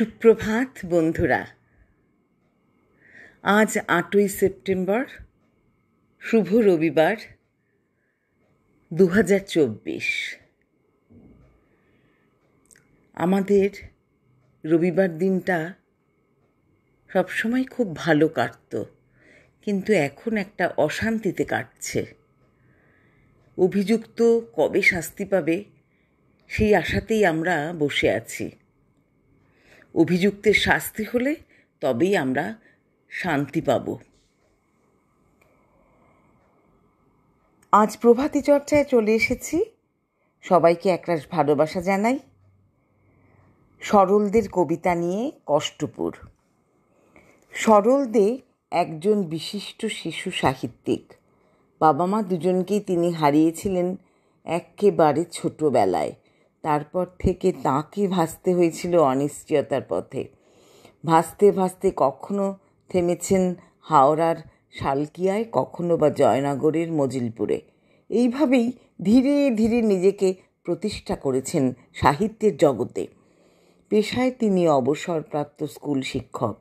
সুপ্রভাত বন্ধুরা। আজ 8ই সেপ্টেম্বর, শুভ রবিবার 2024। আমাদের রবিবার দিনটা সবসময় খুব ভালো কাটত, কিন্তু এখন একটা অশান্তিতে কাটছে। অভিযুক্ত কবে শাস্তি পাবে সেই আশাতেই আমরা বসে আছি। অভিযুক্তের শাস্তি হলে তবেই আমরা শান্তি পাব। আজ প্রভাতী চর্চায় চলে এসেছি। সবাইকে একরাশ ভালোবাসা জানাই। সরল-দের কবিতা নিয়ে কষ্টপুর। সরল দে একজন বিশিষ্ট শিশু সাহিত্যিক। বাবা মা দুজনকেই তিনি হারিয়েছিলেন একেবারে ছোটবেলায়। তারপর থেকে তাঁকে ভাসতে হয়েছিল অনিশ্চয়তার পথে। ভাসতে ভাসতে কখনো থেমেছেন হাওড়ার শালকিয়ায়, কখনো বা জয়নগরের মজিলপুরে। এইভাবেই ধীরে ধীরে নিজেকে প্রতিষ্ঠা করেছেন সাহিত্যের জগতে। পেশায় তিনি অবসরপ্রাপ্ত স্কুল শিক্ষক।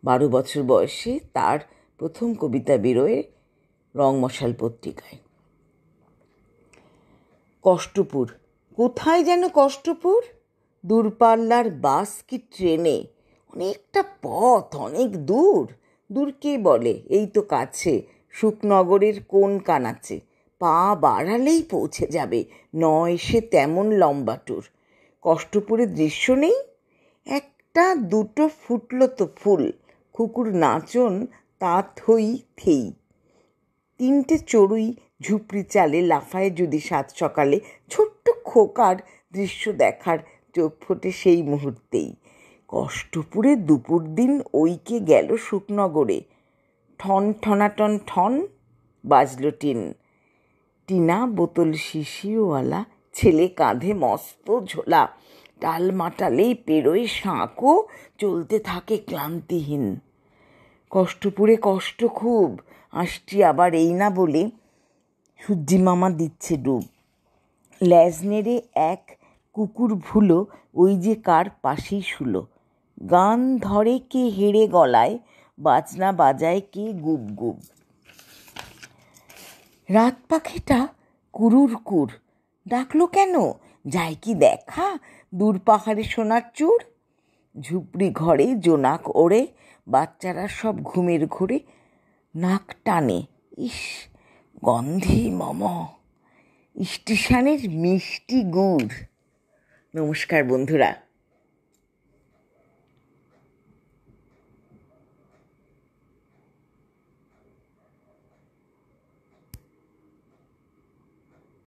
12 বছর বয়সে তার প্রথম কবিতা বেরোয় রংমশাল পত্রিকায়। কষ্টপুর। কোথায় যেন কষ্টপুর? দূরপাল্লার বাস কি ট্রেনে? অনেকটা পথ, অনেক দূর। দূর কে বলে? এই তো কাছে, সুখনগরের কোন কানাচে। পা বাড়ালেই পৌঁছে যাবে, নয় সে তেমন লম্বা ট্যুর। কষ্টপুরের দৃশ্য নেই? একটা দুটো ফুটলো তো ফুল, কুকুর নাচন তা থই থেই। 3টে চড়ুই ঝুপড়ি চালে লাফায় যদি সাত সকালে। ছোট্ট খোকার দৃশ্য দেখার চোখ ফোটে সেই মুহূর্তেই। কষ্টপুরে দুপুর দিন ওইকে গেল সুখনগরে। ঠন ঠনাটন ঠন বাজল টিন। টিনা বোতল শিশিওয়ালা, ছেলে কাঁধে মস্ত ঝোলা। টালমাটালেই পেরোয় শাঁকো, চলতে থাকে ক্লান্তিহীন। কষ্টপুরে কষ্ট খুব, আসছি আবার এই না বলে সূর্যি মামা দিচ্ছে ডুব। ল্যাজ নেড়ে এক কুকুর ভুলো, ওই যে কার পাশেই শুলো। গান ধরে কে হেড়ে গলায়, বাজনা বাজায় কে গুব গুব। রাত পাখিটা কুরুর কুর ডাকলো কেন? যায় কি দেখা দূর পাহাড়ে সোনার চূড়? ঝুপড়ি ঘরে জোনাক ওড়ে, বাচ্চারা সব ঘুমের ঘোরে। নাক টানে, ইস গন্ধে মম, স্টেশনের মিষ্টি গুড়। নমস্কার বন্ধুরা।